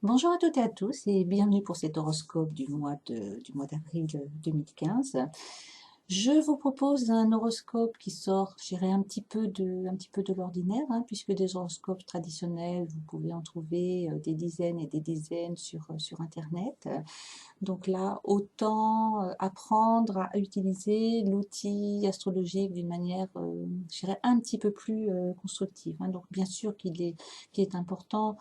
Bonjour à toutes et à tous et bienvenue pour cet horoscope du mois d'avril 2015. Je vous propose un horoscope qui sort, je dirais, un petit peu de l'ordinaire, hein, puisque des horoscopes traditionnels, vous pouvez en trouver des dizaines et des dizaines sur Internet. Donc là, autant apprendre à utiliser l'outil astrologique d'une manière, je dirais, un petit peu plus constructive, hein. Donc bien sûr qu'il est important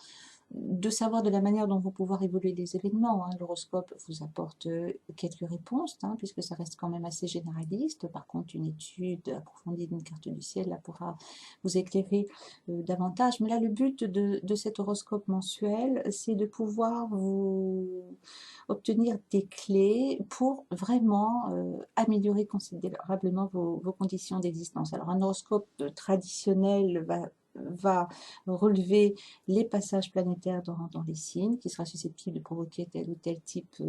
de savoir de la manière dont vont pouvoir évoluer les événements, hein. L'horoscope vous apporte quelques réponses, hein, puisque ça reste quand même assez généraliste. Par contre, une étude approfondie d'une carte du ciel là, pourra vous éclairer davantage. Mais là, le but de cet horoscope mensuel, c'est de pouvoir vous obtenir des clés pour vraiment améliorer considérablement vos conditions d'existence. Alors, un horoscope traditionnel va relever les passages planétaires dans les signes, qui sera susceptible de provoquer tel ou tel type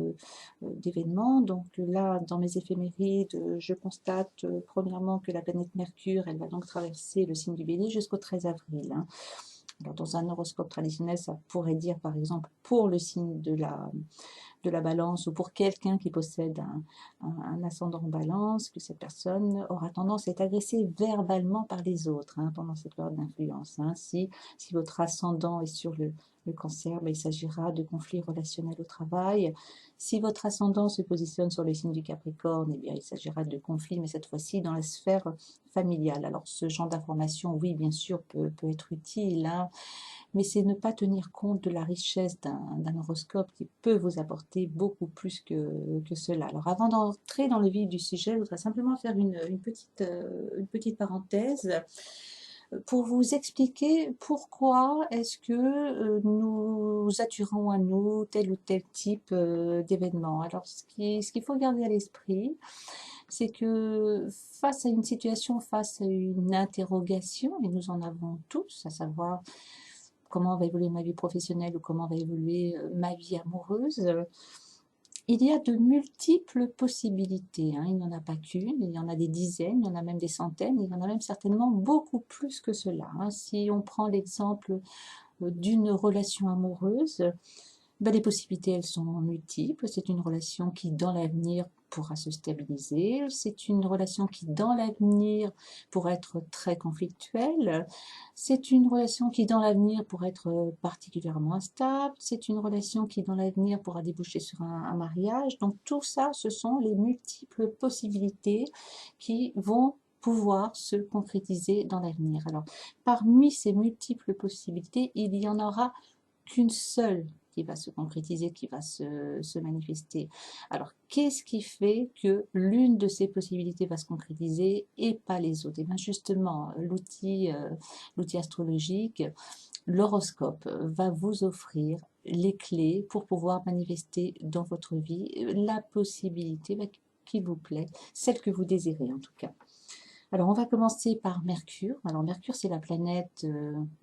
d'événement. Donc là, dans mes éphémérides, je constate premièrement que la planète Mercure, elle va donc traverser le signe du Bélier jusqu'au 13 avril, hein. Alors, dans un horoscope traditionnel, ça pourrait dire, par exemple, pour le signe de la balance ou pour quelqu'un qui possède un ascendant en balance, que cette personne aura tendance à être agressée verbalement par les autres, hein, pendant cette période d'influence, hein. Si votre ascendant est sur le cancer, ben, il s'agira de conflits relationnels au travail. Si votre ascendant se positionne sur le signe du Capricorne, eh bien, il s'agira de conflits, mais cette fois-ci dans la sphère familiale. Alors, ce genre d'information, oui, bien sûr, peut être utile, hein, mais c'est ne pas tenir compte de la richesse d'un horoscope qui peut vous apporter beaucoup plus que cela. Alors avant d'entrer dans le vif du sujet, je voudrais simplement faire une petite parenthèse pour vous expliquer pourquoi est-ce que nous attirons à nous tel ou tel type d'événement. Alors ce qu'il faut garder à l'esprit, c'est que face à une situation, face à une interrogation, et nous en avons tous, à savoir comment va évoluer ma vie professionnelle ou comment va évoluer ma vie amoureuse, il y a de multiples possibilités, hein. Il n'y en a pas qu'une, il y en a des dizaines, il y en a même des centaines, il y en a même certainement beaucoup plus que cela, hein. Si on prend l'exemple d'une relation amoureuse, ben, les possibilités, elles sont multiples. C'est une relation qui, dans l'avenir, pourra se stabiliser. C'est une relation qui, dans l'avenir, pourra être très conflictuelle. C'est une relation qui, dans l'avenir, pourra être particulièrement instable. C'est une relation qui, dans l'avenir, pourra déboucher sur un mariage. Donc, tout ça, ce sont les multiples possibilités qui vont pouvoir se concrétiser dans l'avenir. Alors, parmi ces multiples possibilités, il y en aura qu'une seule qui va se concrétiser, qui va se manifester. Alors, qu'est-ce qui fait que l'une de ces possibilités va se concrétiser et pas les autres? Et bien justement, l'outil astrologique, l'horoscope, va vous offrir les clés pour pouvoir manifester dans votre vie la possibilité qui vous plaît, celle que vous désirez en tout cas. Alors, on va commencer par Mercure. Alors, Mercure, c'est la planète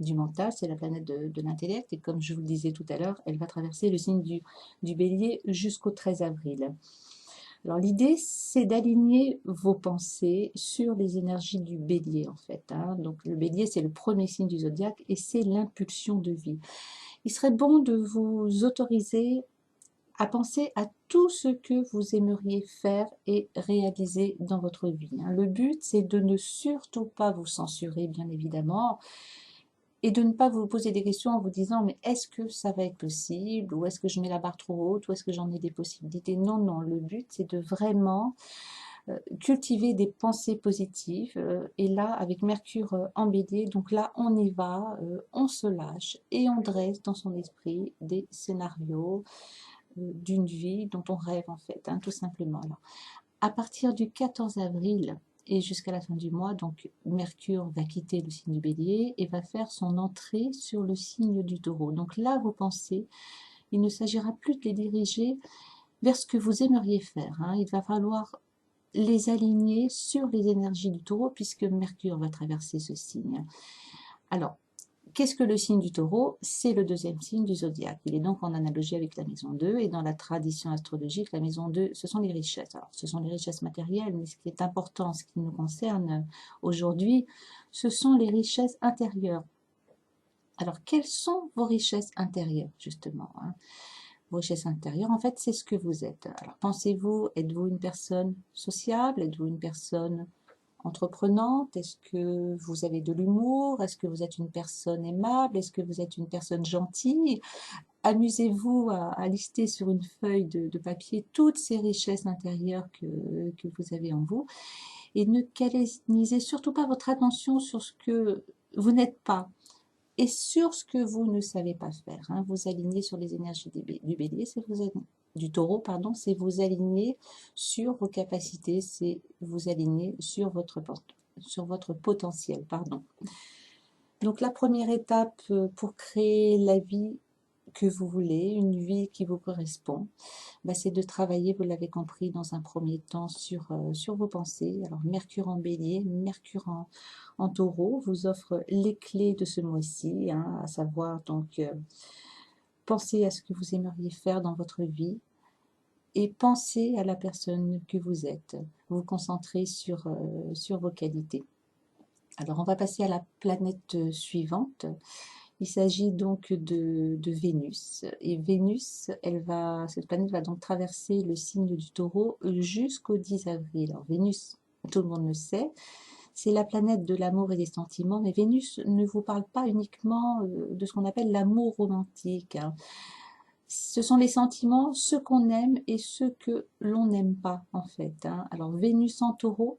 du mental, c'est la planète de l'intellect. Et comme je vous le disais tout à l'heure, elle va traverser le signe du Bélier jusqu'au 13 avril. Alors, l'idée, c'est d'aligner vos pensées sur les énergies du Bélier, en fait, hein. Donc, le Bélier, c'est le premier signe du zodiaque et c'est l'impulsion de vie. Il serait bon de vous autoriser à penser à tout ce que vous aimeriez faire et réaliser dans votre vie, hein. Le but, c'est de ne surtout pas vous censurer, bien évidemment, et de ne pas vous poser des questions en vous disant mais est-ce que ça va être possible, ou est-ce que je mets la barre trop haute, ou est-ce que j'en ai des possibilités. Non, non, le but, c'est de vraiment cultiver des pensées positives. Et là, avec Mercure en Bélier, donc là, on y va, on se lâche et on dresse dans son esprit des scénarios d'une vie dont on rêve en fait, hein, tout simplement. Alors, à partir du 14 avril et jusqu'à la fin du mois, donc Mercure va quitter le signe du Bélier et va faire son entrée sur le signe du Taureau. Donc là, vos pensées, il ne s'agira plus de les diriger vers ce que vous aimeriez faire, hein. Il va falloir les aligner sur les énergies du Taureau puisque Mercure va traverser ce signe. Alors, qu'est-ce que le signe du Taureau? C'est le deuxième signe du zodiaque. Il est donc en analogie avec la maison 2 et dans la tradition astrologique, la maison 2, ce sont les richesses. Alors, ce sont les richesses matérielles, mais ce qui est important, ce qui nous concerne aujourd'hui, ce sont les richesses intérieures. Alors, quelles sont vos richesses intérieures, justement, hein? Vos richesses intérieures, en fait, c'est ce que vous êtes. Alors, pensez-vous, êtes-vous une personne sociable? Êtes-vous une personne entreprenante? Est-ce que vous avez de l'humour? Est-ce que vous êtes une personne aimable? Est-ce que vous êtes une personne gentille? Amusez-vous à lister sur une feuille de papier toutes ces richesses intérieures que vous avez en vous et ne canalisez surtout pas votre attention sur ce que vous n'êtes pas et sur ce que vous ne savez pas faire, hein. Vous alignez sur les énergies du bélier, c'est du taureau, pardon, c'est vous aligner sur vos capacités, c'est vous aligner sur votre potentiel, pardon. Donc la première étape pour créer la vie que vous voulez, une vie qui vous correspond, bah, c'est de travailler, vous l'avez compris, dans un premier temps sur vos pensées. Alors Mercure en bélier, Mercure en taureau vous offre les clés de ce mois-ci, hein, à savoir donc pensez à ce que vous aimeriez faire dans votre vie et pensez à la personne que vous êtes. Vous concentrez sur vos qualités. Alors on va passer à la planète suivante. Il s'agit donc de Vénus. Et Vénus, cette planète va donc traverser le signe du taureau jusqu'au 10 avril. Alors Vénus, tout le monde le sait, c'est la planète de l'amour et des sentiments, mais Vénus ne vous parle pas uniquement de ce qu'on appelle l'amour romantique, hein. Ce sont les sentiments, ceux qu'on aime et ceux que l'on n'aime pas en fait, hein. Alors Vénus en taureau,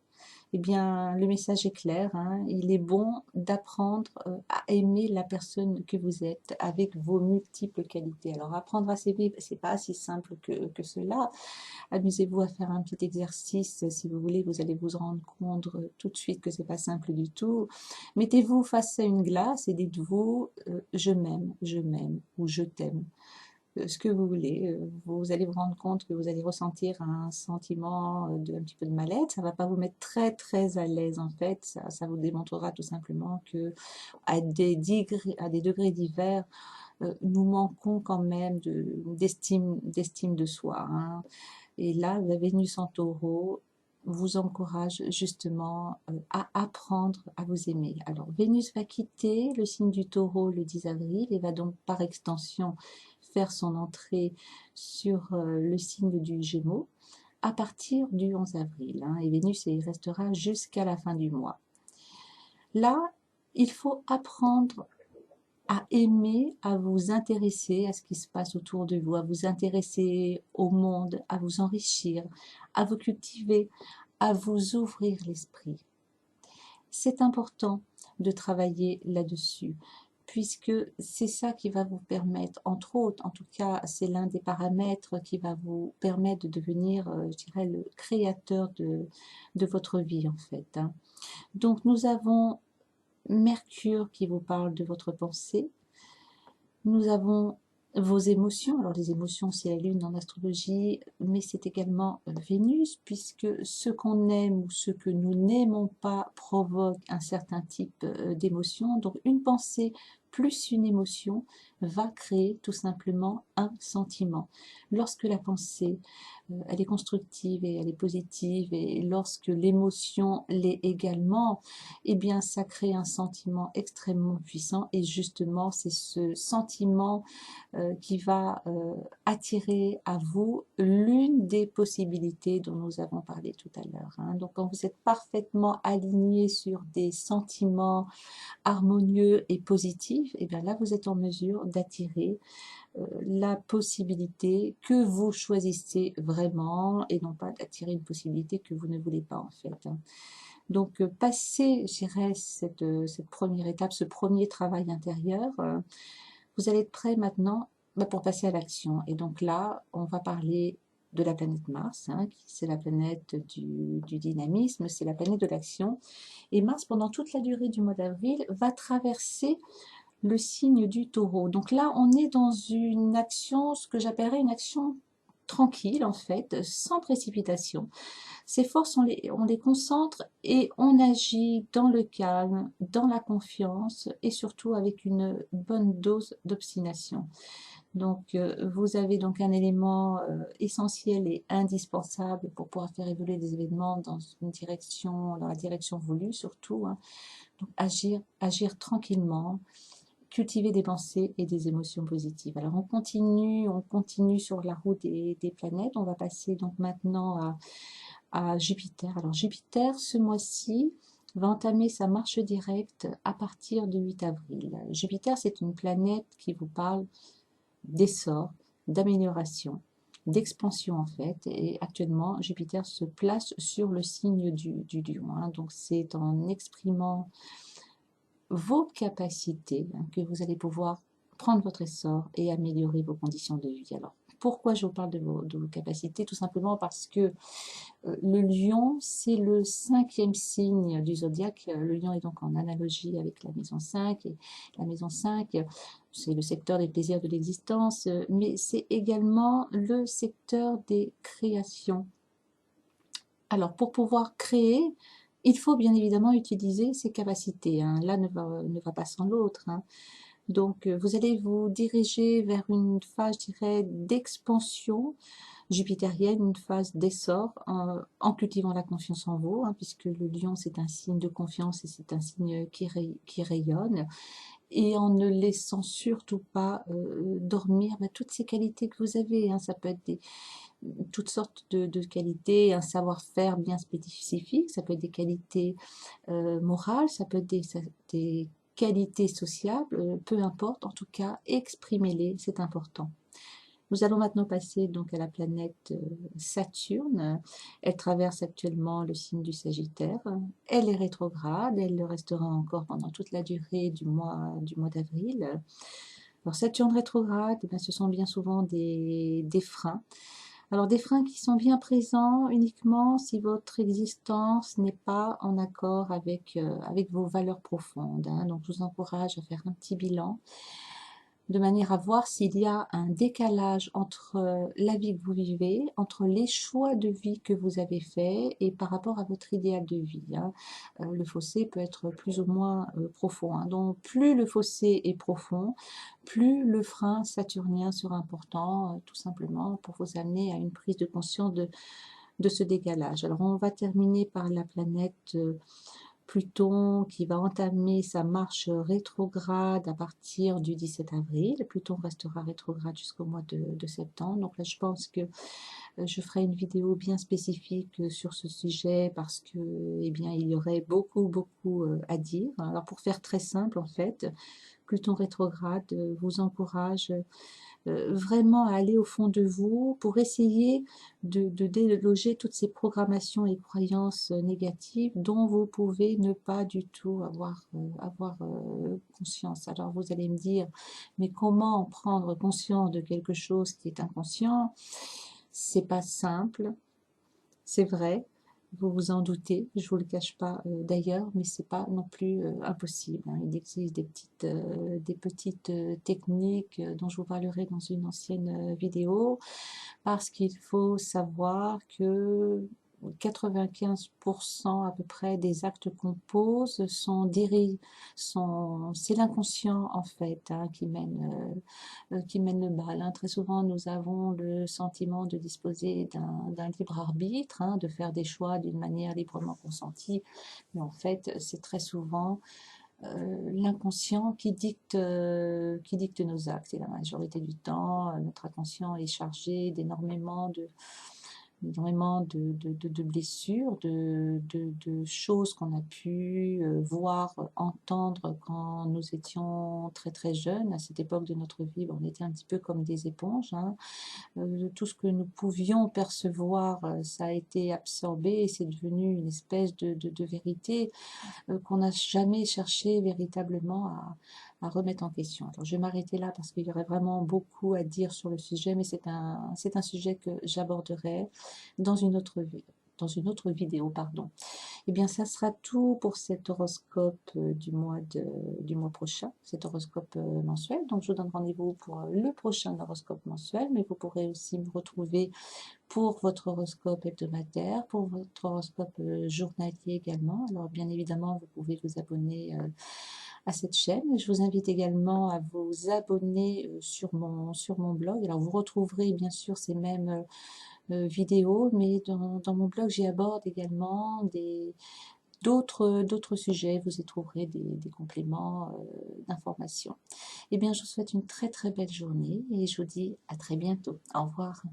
eh bien, le message est clair, hein. Il est bon d'apprendre à aimer la personne que vous êtes avec vos multiples qualités. Alors, apprendre à s'aimer, c'est pas si simple que cela. Amusez-vous à faire un petit exercice, si vous voulez, vous allez vous rendre compte tout de suite que c'est pas simple du tout. Mettez-vous face à une glace et dites-vous je m'aime ou je t'aime, ce que vous voulez. Vous allez vous rendre compte que vous allez ressentir un sentiment un petit peu de mal-être. Ça ne va pas vous mettre très très à l'aise en fait. Ça vous démontrera tout simplement que à des degrés divers, nous manquons quand même d'estime de soi, hein. Et là, la Vénus en taureau vous encourage justement à apprendre à vous aimer. Alors, Vénus va quitter le signe du taureau le 10 avril et va donc par extension faire son entrée sur le signe du Gémeaux à partir du 11 avril, hein, et Vénus y restera jusqu'à la fin du mois. Là, il faut apprendre à aimer, à vous intéresser à ce qui se passe autour de vous, à vous intéresser au monde, à vous enrichir, à vous cultiver, à vous ouvrir l'esprit. C'est important de travailler là-dessus, puisque c'est ça qui va vous permettre, entre autres, en tout cas, c'est l'un des paramètres qui va vous permettre de devenir, je dirais, le créateur de votre vie, en fait, hein. Donc, nous avons Mercure qui vous parle de votre pensée. Nous avons vos émotions. Alors, les émotions, c'est la Lune en astrologie, mais c'est également Vénus, puisque ce qu'on aime ou ce que nous n'aimons pas provoque un certain type d'émotion. Donc, une pensée plus une émotion va créer tout simplement un sentiment. Lorsque la pensée, elle est constructive et elle est positive, et lorsque l'émotion l'est également, eh bien, ça crée un sentiment extrêmement puissant. Et justement, c'est ce sentiment qui va attirer à vous l'une des possibilités dont nous avons parlé tout à l'heure, hein. Donc, quand vous êtes parfaitement aligné sur des sentiments harmonieux et positifs, et bien là, vous êtes en mesure d'attirer la possibilité que vous choisissez vraiment et non pas d'attirer une possibilité que vous ne voulez pas en fait, hein. Donc, passez, je dirais, cette première étape, ce premier travail intérieur, vous allez être prêt maintenant pour passer à l'action. Et donc là, on va parler de la planète Mars, hein, c'est la planète du dynamisme, c'est la planète de l'action. Et Mars, pendant toute la durée du mois d'avril, va traverser le signe du taureau. Donc là, on est dans une action, ce que j'appellerais une action tranquille en fait, sans précipitation. Ces forces, on les concentre et on agit dans le calme, dans la confiance et surtout avec une bonne dose d'obstination. Donc, vous avez donc un élément essentiel et indispensable pour pouvoir faire évoluer des événements dans la direction voulue surtout, hein. Donc, agir tranquillement, cultiver des pensées et des émotions positives. Alors on continue sur la roue des planètes. On va passer donc maintenant à Jupiter. Alors Jupiter, ce mois-ci, va entamer sa marche directe à partir du 8 avril. Jupiter, c'est une planète qui vous parle d'essor, d'amélioration, d'expansion en fait. Et actuellement, Jupiter se place sur le signe du lion. Hein. Donc c'est en exprimant vos capacités que vous allez pouvoir prendre votre essor et améliorer vos conditions de vie. Alors, pourquoi je vous parle de vos capacités? Tout simplement parce que le lion, c'est le 5e signe du zodiaque. Le lion est donc en analogie avec la maison 5. Et la maison 5, c'est le secteur des plaisirs de l'existence, mais c'est également le secteur des créations. Alors, pour pouvoir créer, il faut bien évidemment utiliser ses capacités. Hein. L'un ne va pas sans l'autre. Hein. Donc, vous allez vous diriger vers une phase, je dirais, d'expansion jupitérienne, une phase d'essor en cultivant la confiance en vous, hein, puisque le lion, c'est un signe de confiance et c'est un signe qui rayonne, et en ne laissant surtout pas dormir toutes ces qualités que vous avez. Hein. Ça peut être toutes sortes de qualités, un savoir-faire bien spécifique, ça peut être des qualités morales, ça peut être des qualités sociables, peu importe, en tout cas, exprimez-les, c'est important. Nous allons maintenant passer donc à la planète Saturne. Elle traverse actuellement le signe du Sagittaire. Elle est rétrograde, elle le restera encore pendant toute la durée du mois d'avril. Alors Saturne rétrograde, eh bien, ce sont bien souvent des freins. Alors des freins qui sont bien présents uniquement si votre existence n'est pas en accord avec vos valeurs profondes. Hein. Donc je vous encourage à faire un petit bilan de manière à voir s'il y a un décalage entre la vie que vous vivez, entre les choix de vie que vous avez faits et par rapport à votre idéal de vie. Hein. Le fossé peut être plus ou moins profond. Hein. Donc plus le fossé est profond, plus le frein saturnien sera important, tout simplement pour vous amener à une prise de conscience de ce décalage. Alors on va terminer par la planète Pluton qui va entamer sa marche rétrograde à partir du 17 avril. Pluton restera rétrograde jusqu'au mois de septembre. Donc là, je pense que je ferai une vidéo bien spécifique sur ce sujet parce que, eh bien, il y aurait beaucoup à dire. Alors pour faire très simple, en fait, Pluton rétrograde vous encourage vraiment à aller au fond de vous pour essayer de déloger toutes ces programmations et croyances négatives dont vous pouvez ne pas du tout avoir conscience. Alors vous allez me dire, mais comment prendre conscience de quelque chose qui est inconscient? C'est pas simple, c'est vrai. Vous vous en doutez, je vous le cache pas d'ailleurs, mais c'est pas non plus impossible. Hein. Il existe des petites techniques dont je vous parlerai dans une ancienne vidéo, parce qu'il faut savoir que 95% à peu près des actes qu'on pose c'est l'inconscient en fait hein, qui mène le bal. Hein. Très souvent, nous avons le sentiment de disposer d'un libre arbitre, hein, de faire des choix d'une manière librement consentie, mais en fait, c'est très souvent l'inconscient qui dicte nos actes. Et la majorité du temps, notre inconscient est chargé d'énormément de blessures, de choses qu'on a pu voir, entendre quand nous étions très jeunes. À cette époque de notre vie, on était un petit peu comme des éponges. Hein. Tout ce que nous pouvions percevoir, ça a été absorbé et c'est devenu une espèce de vérité qu'on n'a jamais cherché véritablement à remettre en question. Alors, je vais m'arrêter là parce qu'il y aurait vraiment beaucoup à dire sur le sujet, mais c'est un sujet que j'aborderai dans une autre vidéo, pardon. Eh bien, ça sera tout pour cet horoscope du mois prochain, cet horoscope mensuel. Donc, je vous donne rendez-vous pour le prochain horoscope mensuel, mais vous pourrez aussi me retrouver pour votre horoscope hebdomadaire, pour votre horoscope journalier également. Alors, bien évidemment, vous pouvez vous abonner à cette chaîne. Je vous invite également à vous abonner sur mon blog. Alors, vous retrouverez bien sûr ces mêmes vidéos, mais dans mon blog, j'y aborde également d'autres sujets, vous y trouverez des compléments d'informations. Eh bien, je vous souhaite une très très belle journée et je vous dis à très bientôt. Au revoir.